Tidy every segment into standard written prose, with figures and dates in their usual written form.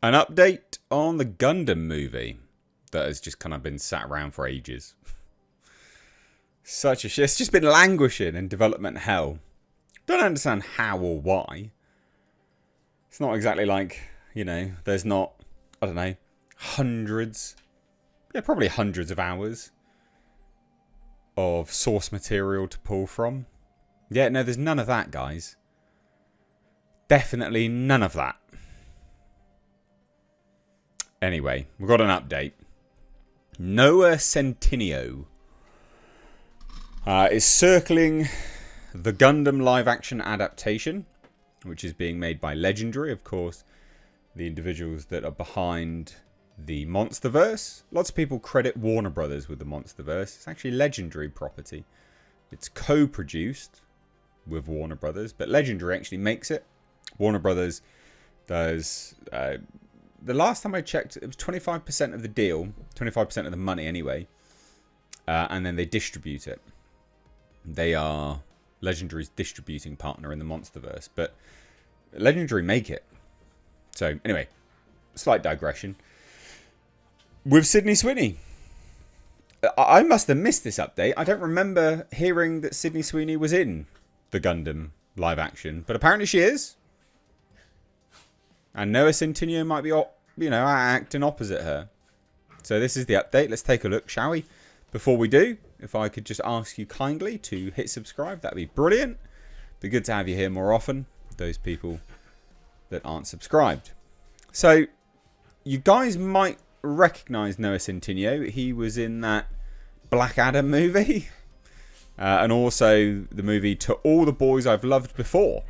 An update on the Gundam movie that has just kind of been sat around for ages. Such a shit. It's just been languishing in development hell. Don't understand how or why. It's not exactly like, there's not, I don't know, hundreds, probably hundreds of hours of source material to pull from. Yeah, no, there's none of that, guys. Definitely none of that. Anyway, we've got an update. Noah Centineo is circling the Gundam live-action adaptation, which is being made by Legendary, of course, the individuals that are behind the Monsterverse. Lots of people credit Warner Brothers with the Monsterverse. It's actually Legendary property. It's co-produced with Warner Brothers, but Legendary actually makes it. Warner Brothers does... the last time I checked, it was 25% of the deal, 25% of the money anyway, and then they distribute it. They are Legendary's distributing partner in the Monsterverse, but Legendary make it. So anyway, slight digression. With Sydney Sweeney, I must have missed this update. I don't remember hearing that Sydney Sweeney was in the Gundam live action, but apparently she is. And Noah Centineo might be, acting opposite her. So this is the update. Let's take a look, shall we? Before we do, if I could just ask you kindly to hit subscribe, that'd be brilliant. Be good to have you here more often, those people that aren't subscribed. So, you guys might recognise Noah Centineo. He was in that Black Adam movie. And also the movie To All the Boys I've Loved Before.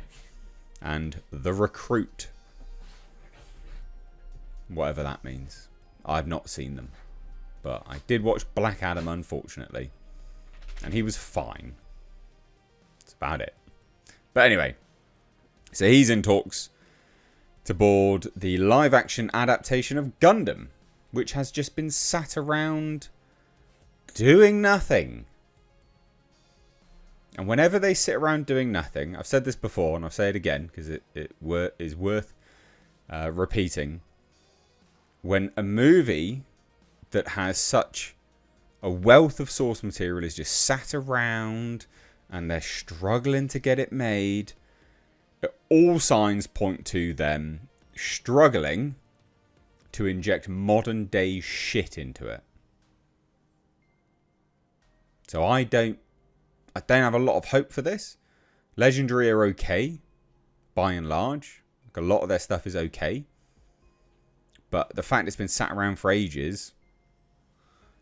And The Recruit. Whatever that means. I've not seen them. But I did watch Black Adam, unfortunately. And he was fine. That's about it. But anyway. So he's in talks to board the live-action adaptation of Gundam. Which has just been sat around doing nothing. And whenever they sit around doing nothing, I've said this before and I'll say it again because it is worth repeating. When a movie that has such a wealth of source material is just sat around and they're struggling to get it made, all signs point to them struggling to inject modern day shit into it. So I don't have a lot of hope for this. Legendary are okay, by and large. Like a lot of their stuff is okay. But the fact it's been sat around for ages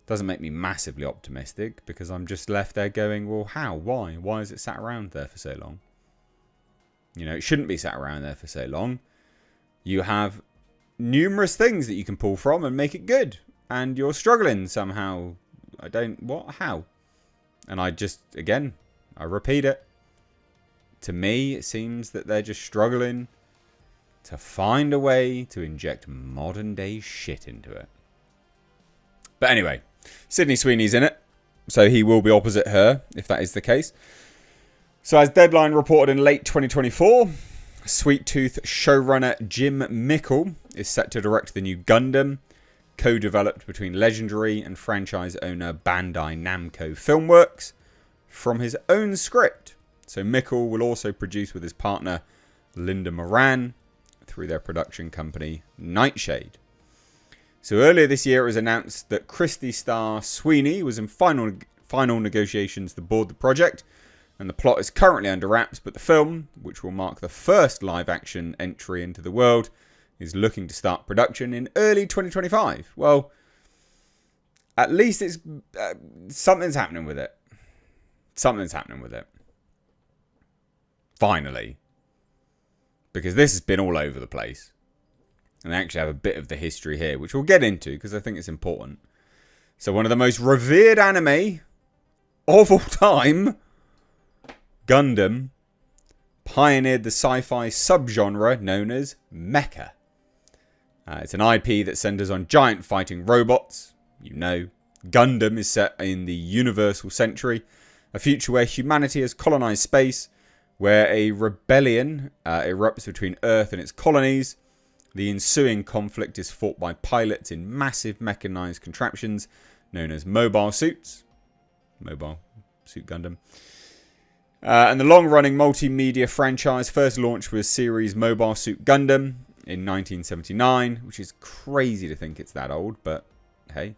doesn't make me massively optimistic, because I'm just left there going, well, how? Why? Why is it sat around there for so long? It shouldn't be sat around there for so long. You have numerous things that you can pull from and make it good. And you're struggling somehow. How? And I repeat it. To me, it seems that they're just struggling to find a way to inject modern day shit into it. But anyway, Sydney Sweeney's in it, so he will be opposite her if that is the case. So as Deadline reported in late 2024, Sweet Tooth showrunner Jim Mickle is set to direct the new Gundam, co-developed between Legendary and franchise owner Bandai Namco Filmworks, from his own script. So Mickle will also produce with his partner Linda Moran through their production company Nightshade. So earlier this year it was announced that Christy Star Sweeney was in final negotiations to board the project, and the plot is currently under wraps, but the film, which will mark the first live-action entry into the world, is looking to start production in early 2025. Well, at least it's something's happening with it. Something's happening with it. Finally. Because this has been all over the place. And I actually have a bit of the history here, which we'll get into because I think it's important. So one of the most revered anime of all time, Gundam, pioneered the sci-fi subgenre known as mecha. It's an IP that centers on giant fighting robots. Gundam is set in the universal century, a future where humanity has colonized space, where a rebellion erupts between Earth and its colonies, The ensuing conflict is fought by pilots in massive mechanized contraptions known as mobile suits. Mobile Suit Gundam. And the long-running multimedia franchise first launched with series Mobile Suit Gundam in 1979, which is crazy to think it's that old, but hey.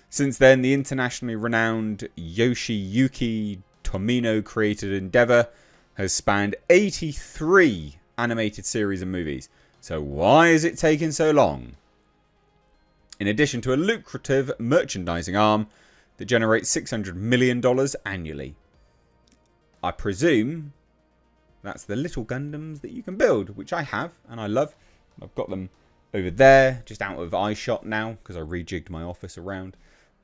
Since then, the internationally renowned Yoshiyuki Tomino-created endeavor has spanned 83 animated series and movies. So why is it taking so long? In addition to a lucrative merchandising arm that generates $600 million annually. I presume that's the little Gundams that you can build, which I have and I love. I've got them over there, just out of eyeshot now, because I rejigged my office around.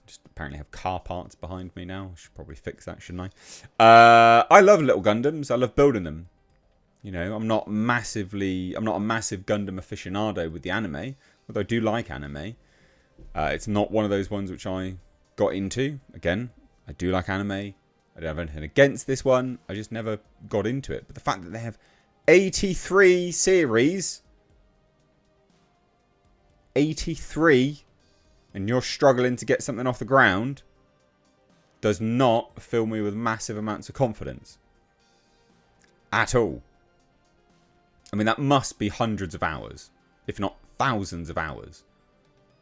Just apparently have car parts behind me now. I should probably fix that, shouldn't I? I love little Gundams. I love building them. You know, I'm not a massive Gundam aficionado with the anime, although I do like anime. It's not one of those ones which I got into. Again, I do like anime. I don't have anything against this one. I just never got into it. But the fact that they have 83 series, 83, and you're struggling to get something off the ground, does not fill me with massive amounts of confidence. At all. I mean, that must be hundreds of hours, if not thousands of hours.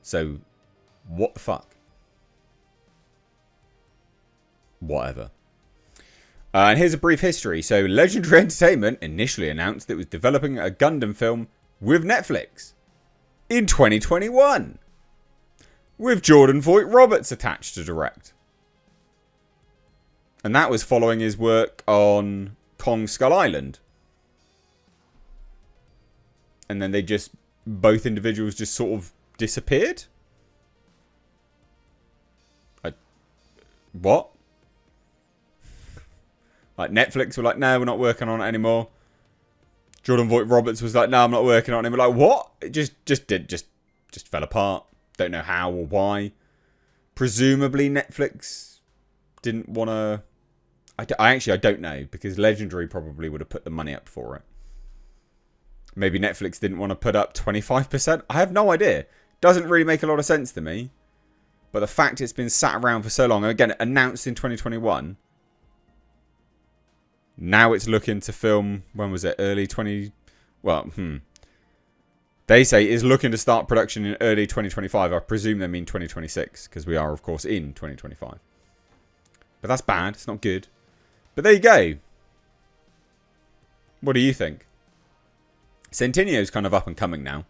So, what the fuck? Whatever. And here's a brief history. So, Legendary Entertainment initially announced that it was developing a Gundam film with Netflix in 2021. With Jordan Vogt-Roberts attached to direct. And that was following his work on Kong Skull Island. And then both individuals just sort of disappeared? What? Like Netflix were like, no, we're not working on it anymore. Jordan Vogt-Roberts was like, no, I'm not working on it. We're like, what? It just fell apart. Don't know how or why. Presumably Netflix didn't want to... I don't know, because Legendary probably would have put the money up for it. Maybe Netflix didn't want to put up 25%. I have no idea. Doesn't really make a lot of sense to me. But the fact it's been sat around for so long, again, announced in 2021. Now it's looking to film, when was it? Early 20... Well, They say is looking to start production in early 2025. I presume they mean 2026, because we are, of course, in 2025. But that's bad. It's not good. But there you go. What do you think? Centinio's kind of up and coming now.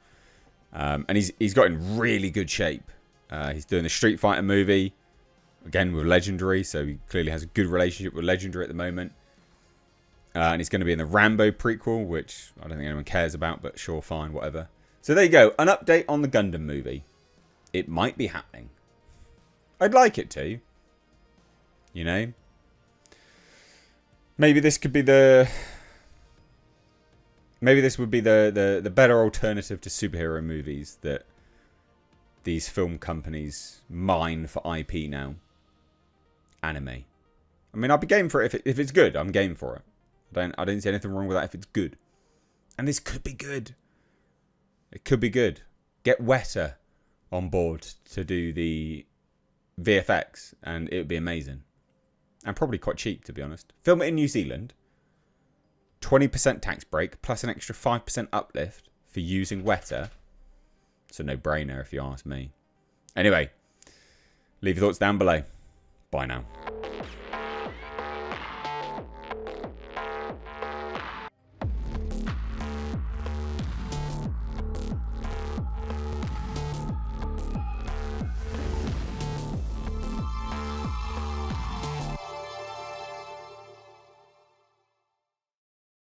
And he's got in really good shape. He's doing the Street Fighter movie. Again, with Legendary. So he clearly has a good relationship with Legendary at the moment. And he's going to be in the Rambo prequel, which I don't think anyone cares about. But sure, fine, whatever. So there you go. An update on the Gundam movie. It might be happening. I'd like it to. You know? Maybe this could be the... Maybe this would be the better alternative to superhero movies that these film companies mine for IP now. Anime. I mean, I'd be game for it if it's good. I'm game for it. I don't see anything wrong with that if it's good. And this could be good. It could be good. Get Weta on board to do the VFX and it would be amazing. And probably quite cheap, to be honest. Film it in New Zealand. 20% tax break plus an extra 5% uplift for using Weta. It's a no-brainer if you ask me. Anyway, leave your thoughts down below. Bye now.